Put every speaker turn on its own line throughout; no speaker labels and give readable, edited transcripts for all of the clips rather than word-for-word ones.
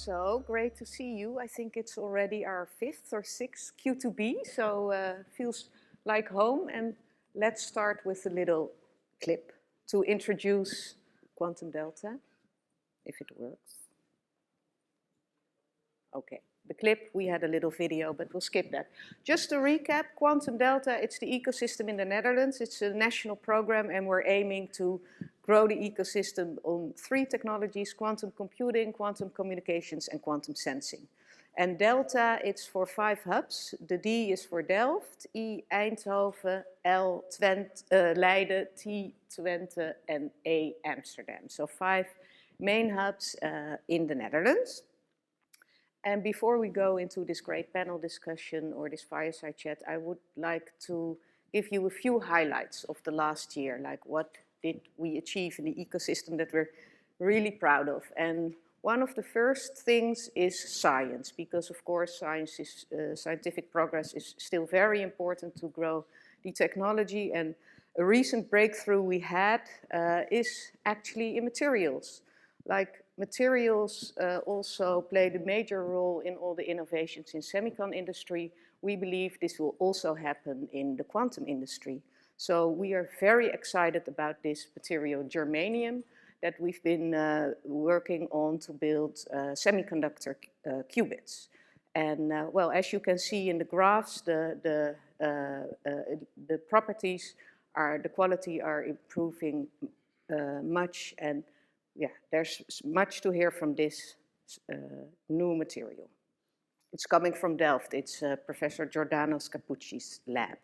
So great to see you. I think it's already our 5th or 6th Q2B, so feels like home. And let's start with a little clip to introduce Quantum Delta, if it works. Okay, the clip, we had a little video, but we'll skip that. Just to recap, Quantum Delta, it's the ecosystem in the Netherlands. It's a national program, and we're aiming to grow the ecosystem on 3 technologies: quantum computing, quantum communications, and quantum sensing. And Delta, it's for 5 hubs. The D is for Delft, E Eindhoven, L Leiden, T Twente, and A Amsterdam. So 5 main hubs in the Netherlands. And before we go into this great panel discussion or this fireside chat, I would like to give you a few highlights of the last year, like what did we achieve in the ecosystem that we're really proud of. And one of the first things is science, because of course scientific progress is still very important to grow the technology. And a recent breakthrough we had is actually in materials. Like materials also played a major role in all the innovations in semiconductor industry. We believe this will also happen in the quantum industry. So we are very excited about this material, germanium, that we've been working on to build semiconductor qubits. And well, as you can see in the graphs, the properties the quality are improving much, and yeah, there's much to hear from this new material. It's coming from Delft. It's Professor Giordano's Capucci's lab.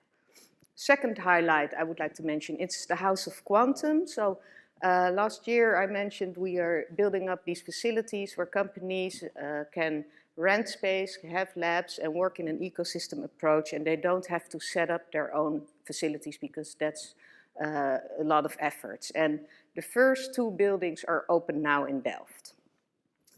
Second highlight I would like to mention, it's the House of Quantum. So last year I mentioned we are building up these facilities where companies can rent space, have labs, and work in an ecosystem approach, and they don't have to set up their own facilities because that's a lot of efforts. And the first 2 buildings are open now in Delft.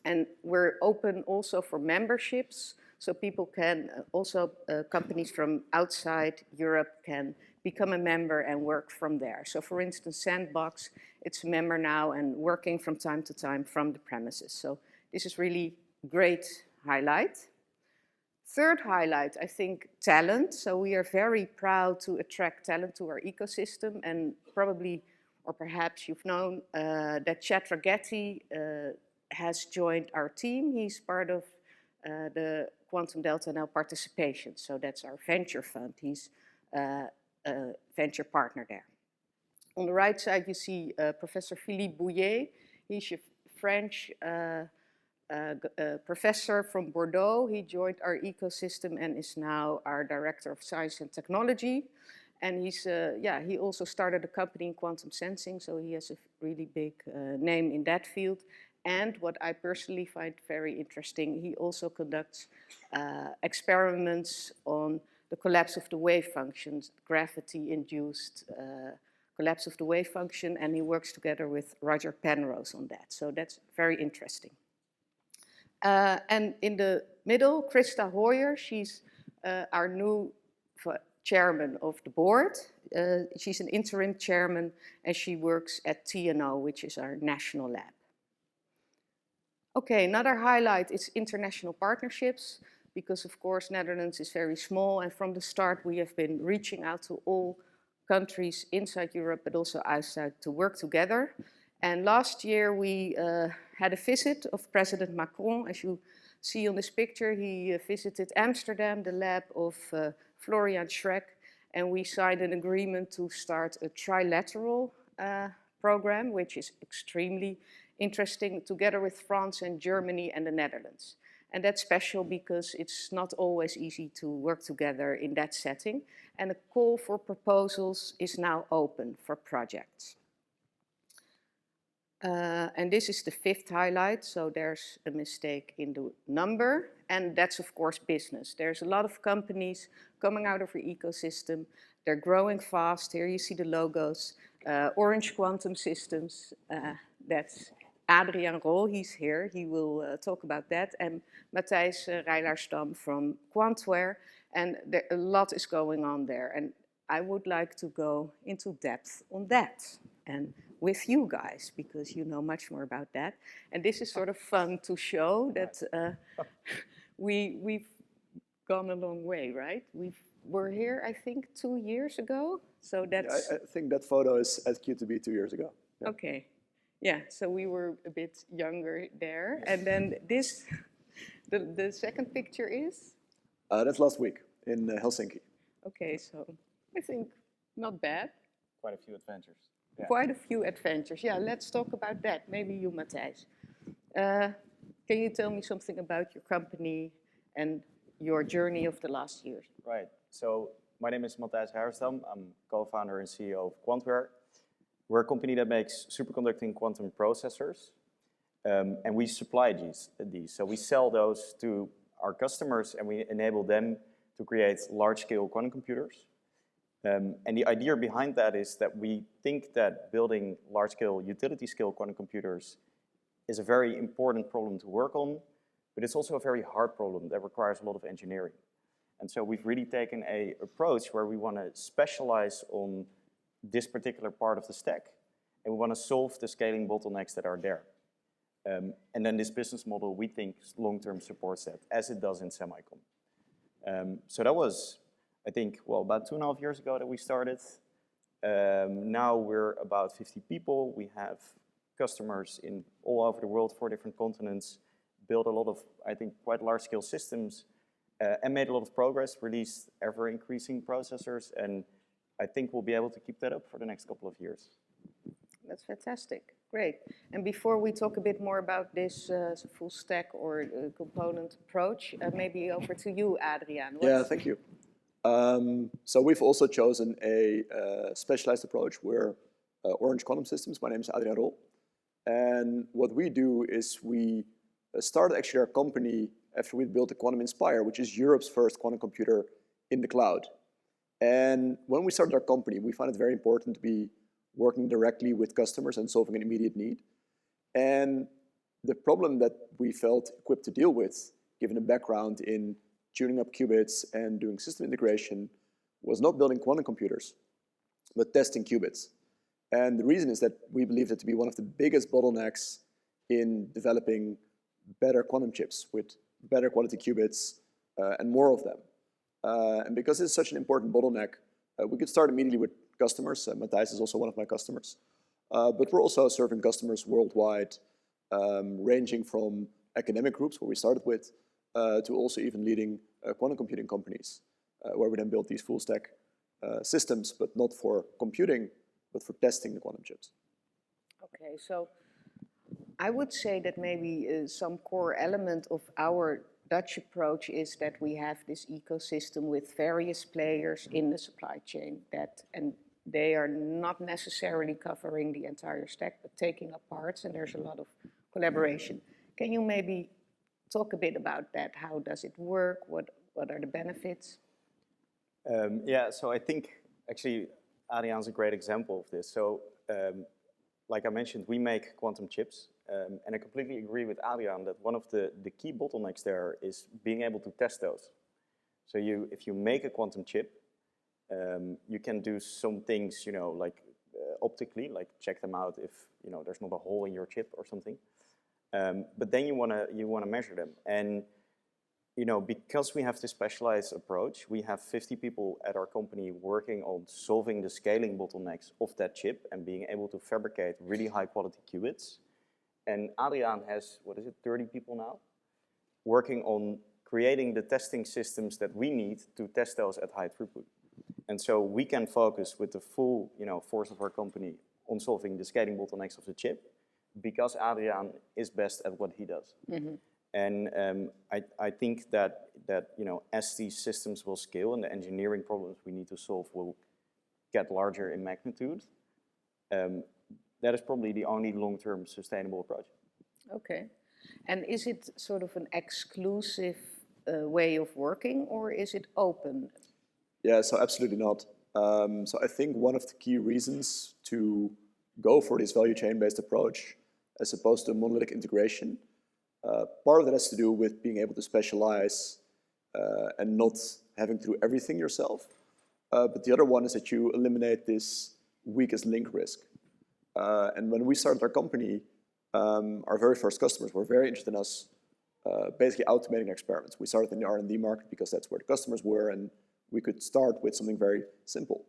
And we're open also for memberships, so people can also, companies from outside Europe can become a member and work from there. So for instance, Sandbox, it's a member now and working from time to time from the premises. So this is really great highlight. Third highlight, I think, talent. So we are very proud to attract talent to our ecosystem, and probably, or perhaps you've known that Chad Ragetti has joined our team. He's part of the Quantum Delta NL participation. So that's our venture fund. He's a venture partner there. On the right side, you see Professor Philippe Bouillet. He's a French professor from Bordeaux. He joined our ecosystem and is now our Director of Science and Technology. And he's, he also started a company in quantum sensing, so he has a really big name in that field. And what I personally find very interesting, he also conducts experiments on the collapse of the wave functions, gravity-induced collapse of the wave function, and he works together with Roger Penrose on that. So that's very interesting. And in the middle, Krista Hoyer, she's our new chairman of the board. She's an interim chairman, and she works at TNO, which is our national lab. Okay, another highlight is international partnerships, because of course Netherlands is very small, and from the start we have been reaching out to all countries inside Europe but also outside to work together. And last year we had a visit of President Macron. As you see on this picture, he visited Amsterdam, the lab of Florian Schreck, and we signed an agreement to start a trilateral program, which is extremely interesting, together with France and Germany and the Netherlands. And that's special because it's not always easy to work together in that setting. And the call for proposals is now open for projects. And this is the 5th highlight, so there's a mistake in the number, and that's of course business. There's a lot of companies coming out of our ecosystem. They're growing fast. Here you see the logos. Orange Quantum Systems, that's Adriaan Rol, he's here. He will talk about that. And Matthijs Rijlaarsdam from Quantware. And a lot is going on there. And I would like to go into depth on that. And with you guys, because you know much more about that. And this is sort of fun to show that we've gone a long way, right? We're here, I think, 2 years ago. So that's...
I think that photo is at Q2B 2 years ago.
Yeah. Okay. Yeah, so we were a bit younger there. And then this, the second picture is?
That's last week in Helsinki.
Okay, so I think not bad.
Quite a few adventures.
Yeah. Quite a few adventures. Yeah, let's talk about that. Maybe you, Matthijs. Can you tell me something about your company and your journey of the last years?
Right. So my name is Matthijs Heijerstam. I'm co-founder and CEO of Quantware. We're a company that makes superconducting quantum processors, and we supply these. So we sell those to our customers, and we enable them to create large-scale quantum computers. And the idea behind that is that we think that building large-scale utility-scale quantum computers is a very important problem to work on, but it's also a very hard problem that requires a lot of engineering. And so we've really taken an approach where we want to specialize on this particular part of the stack, and we want to solve the scaling bottlenecks that are there. And then this business model, we think, long-term supports that, as it does in semicon. So that was, I think, well, about 2.5 years ago that we started. Now we're about 50 people. We have customers in all over the world, 4 different continents, built a lot of, I think, quite large-scale systems, and made a lot of progress, released ever-increasing processors, and I think we'll be able to keep that up for the next couple of years.
That's fantastic. Great. And before we talk a bit more about this full stack or component approach, maybe over to you, Adriaan.
Yeah, thank you. So we've also chosen a specialized approach. We're Orange Quantum Systems. My name is Adriaan Rol. And what we do is we started actually our company after we built the Quantum Inspire, which is Europe's first quantum computer in the cloud. And when we started our company, we found it very important to be working directly with customers and solving an immediate need. And the problem that we felt equipped to deal with, given a background in tuning up qubits and doing system integration, was not building quantum computers, but testing qubits. And the reason is that we believe it to be one of the biggest bottlenecks in developing better quantum chips with better quality qubits and more of them. And because it's such an important bottleneck, we could start immediately with customers. Matthijs is also one of my customers. But we're also serving customers worldwide, ranging from academic groups, where we started with, to also even leading quantum computing companies, where we then built these full stack systems, but not for computing, but for testing the quantum chips.
Okay, so I would say that maybe some core element of our Dutch approach is that we have this ecosystem with various players in the supply chain, and they are not necessarily covering the entire stack, but taking up parts, and there's a lot of collaboration. Can you maybe talk a bit about that? How does it work? What are the benefits?
Yeah, so I think actually Adriaan's a great example of this. So like I mentioned, we make quantum chips, and I completely agree with Adriaan that one of the key bottlenecks there is being able to test those. So if you make a quantum chip, you can do some things, like optically, like check them out if there's not a hole in your chip or something. But then you wanna measure them, and because we have this specialized approach, we have 50 people at our company working on solving the scaling bottlenecks of that chip and being able to fabricate really high quality qubits. And Adriaan has, 30 people now, working on creating the testing systems that we need to test those at high throughput. And so we can focus with the full force of our company on solving the scaling bottlenecks of the chip, because Adriaan is best at what he does. Mm-hmm. And I think that as these systems will scale and the engineering problems we need to solve will get larger in magnitude, that is probably the only long-term sustainable approach.
Okay. And is it sort of an exclusive way of working, or is it open?
Yeah, so absolutely not. So I think one of the key reasons to go for this value chain-based approach, as opposed to monolithic integration, part of that has to do with being able to specialize and not having to do everything yourself. But the other one is that you eliminate this weakest link risk. And when we started our company, our very first customers were very interested in us basically automating experiments. We started in the R&D market because that's where the customers were, and we could start with something very simple.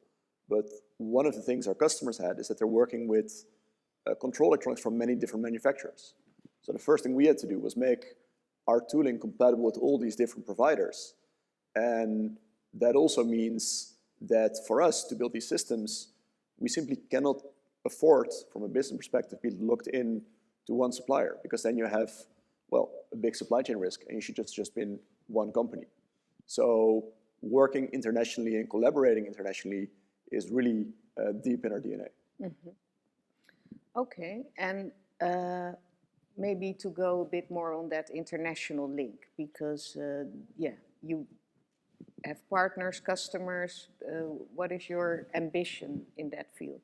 But one of the things our customers had is that they're working with control electronics from many different manufacturers. So the first thing we had to do was make our tooling compatible with all these different providers. And that also means that for us to build these systems, we simply cannot afford, from a business perspective, be locked in to one supplier, because then you have, well, a big supply chain risk, and you should just be in one company. So working internationally and collaborating internationally is really deep in our DNA.
Mm-hmm. Okay, and maybe to go a bit more on that international link, because you have partners, customers. What is your ambition in that field?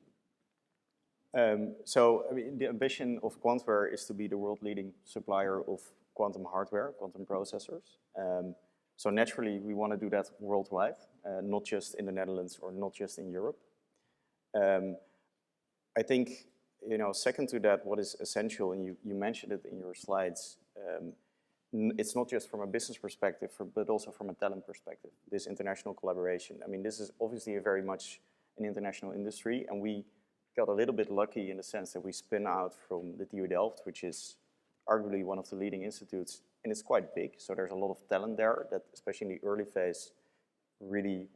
So I mean, the ambition of Quantware is to be the world-leading supplier of quantum hardware, quantum processors. So naturally, we want to do that worldwide, not just in the Netherlands or not just in Europe. I think, second to that, what is essential, and you mentioned it in your slides, it's not just from a business perspective, but also from a talent perspective, this international collaboration. I mean, this is obviously very much an international industry, and we got a little bit lucky in the sense that we spin out from the TU Delft, which is arguably one of the leading institutes, and it's quite big, so there's a lot of talent there that, especially in the early phase, really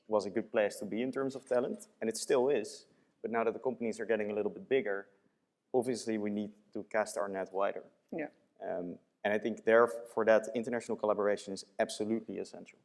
was a good place to be in terms of talent, and it still is. But now that the companies are getting a little bit bigger, obviously we need to cast our net wider.
Yeah.
And I think there, for that, international collaboration is absolutely essential.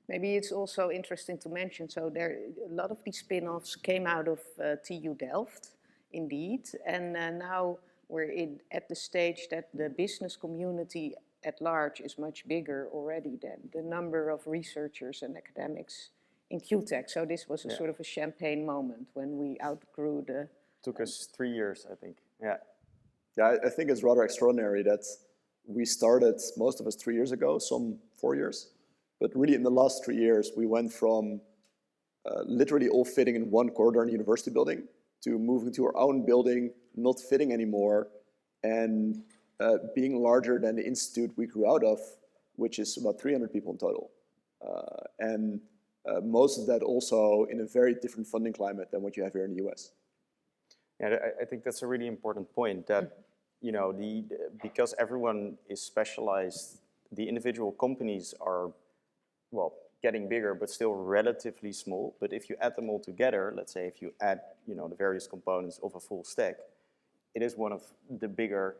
Maybe it's also interesting to mention, so a lot of these spin-offs came out of TU Delft, indeed, and now we're at the stage that the business community at large is much bigger already than the number of researchers and academics in Q-Tech. So this was a sort of a champagne moment when we outgrew the...
Took us 3 years, I think. Yeah.
Yeah, I think it's rather extraordinary that we started, most of us 3 years ago, some 4 years. But really in the last 3 years, we went from literally all fitting in one corridor in the university building to moving to our own building, not fitting anymore, and being larger than the institute we grew out of, which is about 300 people in total. And most of that also in a very different funding climate than what you have here in the US.
Yeah, I think that's a really important point, that because everyone is specialized, the individual companies are, well, getting bigger, but still relatively small. But if you add them all together, let's say if you add, the various components of a full stack, it is one of the bigger,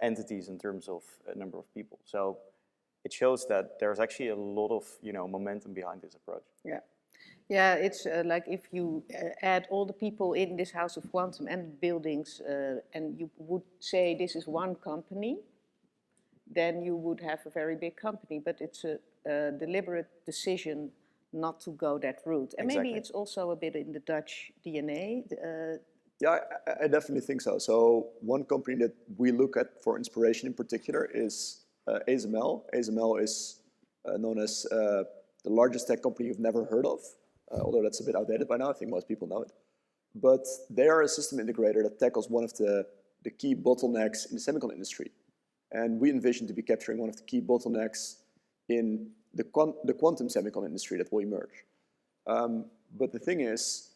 entities in terms of a number of people. So it shows that there's actually a lot of, momentum behind this approach.
Yeah. Yeah, it's like if you add all the people in this house of quantum and buildings, and you would say this is one company, then you would have a very big company. But it's a deliberate decision not to go that route. And
Exactly.
Maybe it's also a bit in the Dutch DNA.
Yeah, I definitely think so. So one company that we look at for inspiration in particular is ASML. ASML is known as the largest tech company you've never heard of, although that's a bit outdated by now. I think most people know it. But they are a system integrator that tackles one of the key bottlenecks in the semiconductor industry. And we envision to be capturing one of the key bottlenecks in the quantum semiconductor industry that will emerge. But the thing is,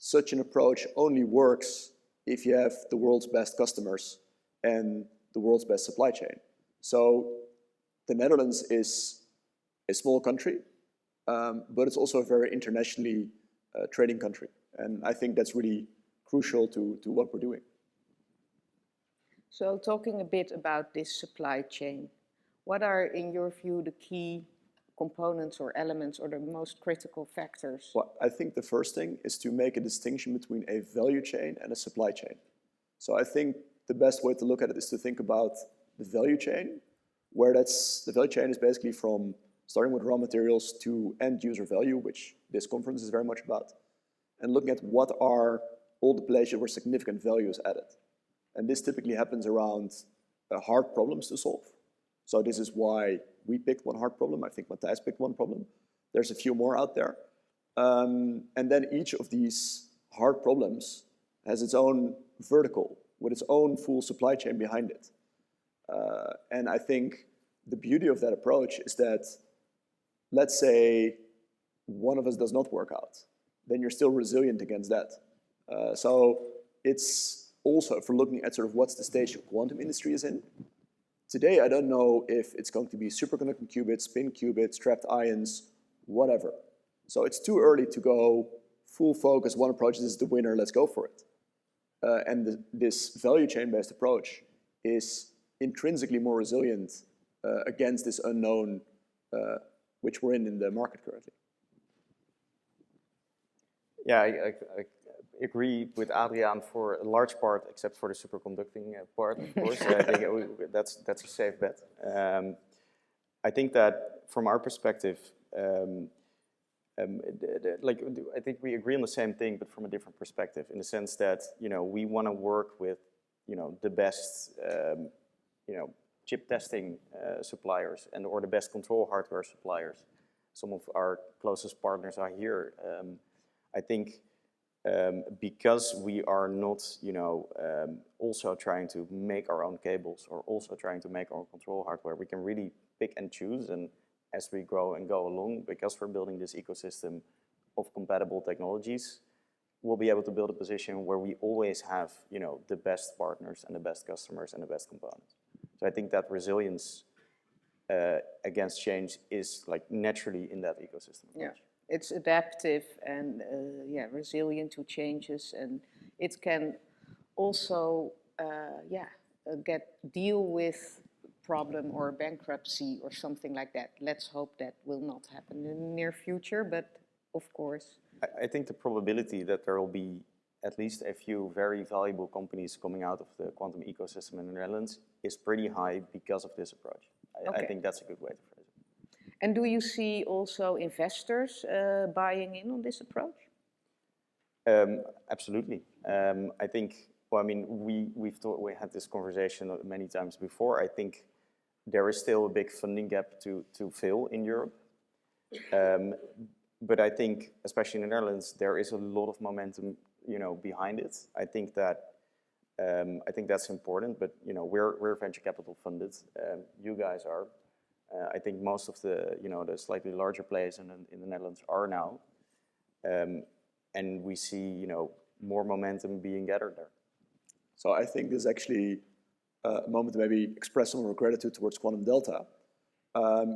such an approach only works if you have the world's best customers and the world's best supply chain. So the Netherlands is a small country, but it's also a very internationally trading country. And I think that's really crucial to what we're doing.
So talking a bit about this supply chain, what are, in your view, the key components or elements or the most critical factors?
Well, I think the first thing is to make a distinction between a value chain and a supply chain. So I think the best way to look at it is to think about the value chain, where the value chain is basically from starting with raw materials to end user value, which this conference is very much about, and looking at what are all the places where significant value is added. And this typically happens around hard problems to solve. So this is why we picked one hard problem. I think Matthijs picked one problem. There's a few more out there. And then each of these hard problems has its own vertical with its own full supply chain behind it. And I think the beauty of that approach is that, let's say one of us does not work out, then you're still resilient against that. So it's also, if we're looking at sort of what's the stage the quantum industry is in, today I don't know if it's going to be superconducting qubits, spin qubits, trapped ions, whatever. So it's too early to go full focus, one approach, this is the winner, let's go for it. And this value chain-based approach is intrinsically more resilient against this unknown which we're in the market currently.
Yeah, I agree with Adriaan for a large part, except for the superconducting part, of course. I think that's a safe bet. I think that from our perspective, I think we agree on the same thing, but from a different perspective, in the sense that we want to work with the best chip testing suppliers or the best control hardware suppliers. Some of our closest partners are here. I think because we are not also trying to make our own cables or also trying to make our own control hardware, we can really pick and choose. And as we grow and go along, because we're building this ecosystem of compatible technologies, we'll be able to build a position where we always have, the best partners and the best customers and the best components. So I think that resilience against change is naturally in that ecosystem.
Yeah, it's adaptive and resilient to changes, and it can also deal with problem or bankruptcy or something like that. Let's hope that will not happen in the near future, but of course.
I think the probability that there will be at least a few very valuable companies coming out of the quantum ecosystem in the Netherlands is pretty high because of this approach. I think that's a good way to phrase it.
And do you see also investors buying in on this approach?
Absolutely. I think, we had this conversation many times before. I think there is still a big funding gap to fill in Europe. But I think, especially in the Netherlands, there is a lot of momentum, behind it. I think that's important. But we're venture capital funded. You guys are. I think most of the the slightly larger players in the Netherlands are now, and we see more momentum being gathered there.
So I think this is actually a moment to maybe express some of our gratitude towards Quantum Delta,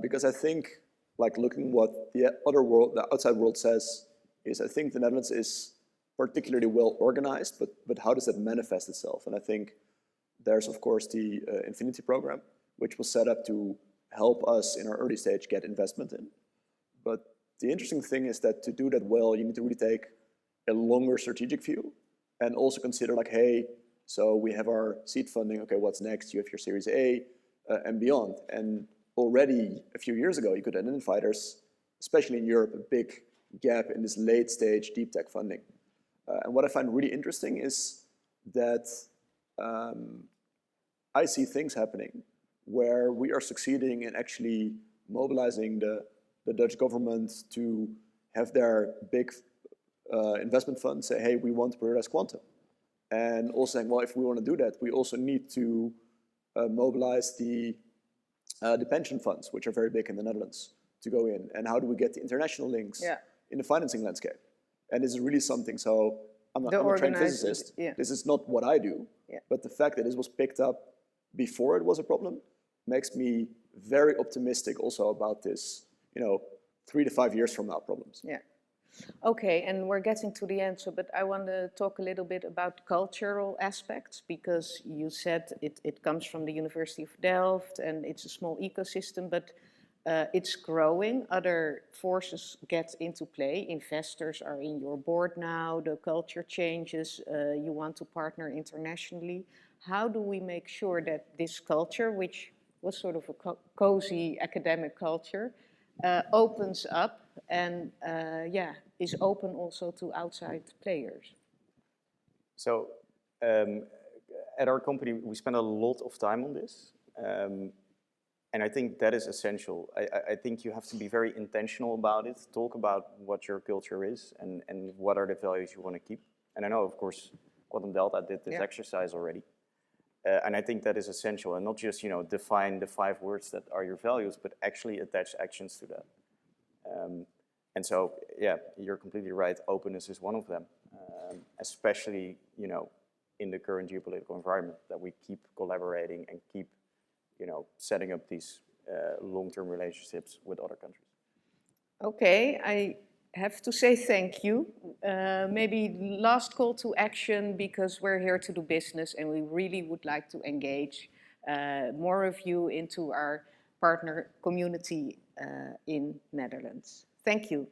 because I think, looking what the outside world says, is I think the Netherlands is particularly well organized, but how does that manifest itself? And I think there's of course the Infinity program, which was set up to help us in our early stage get investment in. But the interesting thing is that to do that well, you need to really take a longer strategic view and also consider hey, so we have our seed funding, okay, what's next? You have your Series A and beyond. And already a few years ago, you could identify there's, especially in Europe, a big gap in this late stage deep tech funding. And what I find really interesting is that I see things happening where we are succeeding in actually mobilizing the Dutch government to have their big investment fund say, hey, we want to prioritize quantum. And also saying, well, if we want to do that, we also need to mobilize the pension funds, which are very big in the Netherlands, to go in. And how do we get the international links in the financing landscape? And this is really something, so I'm a trained physicist. Yeah. This is not what I do, but the fact that this was picked up before it was a problem makes me very optimistic also about this, 3 to 5 years from now problems.
Yeah. Okay, and we're getting to the end, but I want to talk a little bit about cultural aspects, because you said it comes from the University of Delft and it's a small ecosystem, but it's growing. Other forces get into play. Investors are in your board now, the culture changes, you want to partner internationally. How do we make sure that this culture, which was sort of a cozy academic culture, opens up and is open also to outside players?
So at our company, we spend a lot of time on this. And I think that is essential. I think you have to be very intentional about it, talk about what your culture is and what are the values you want to keep. And I know, of course, Quantum Delta did this exercise already. And I think that is essential, and not just define the 5 words that are your values, but actually attach actions to that. And so, yeah, you're completely right. Openness is one of them, especially in the current geopolitical environment, that we keep collaborating and keep setting up these long-term relationships with other countries.
Okay, I have to say thank you. Maybe last call to action, because we're here to do business and we really would like to engage more of you into our partner community in Netherlands. Thank you.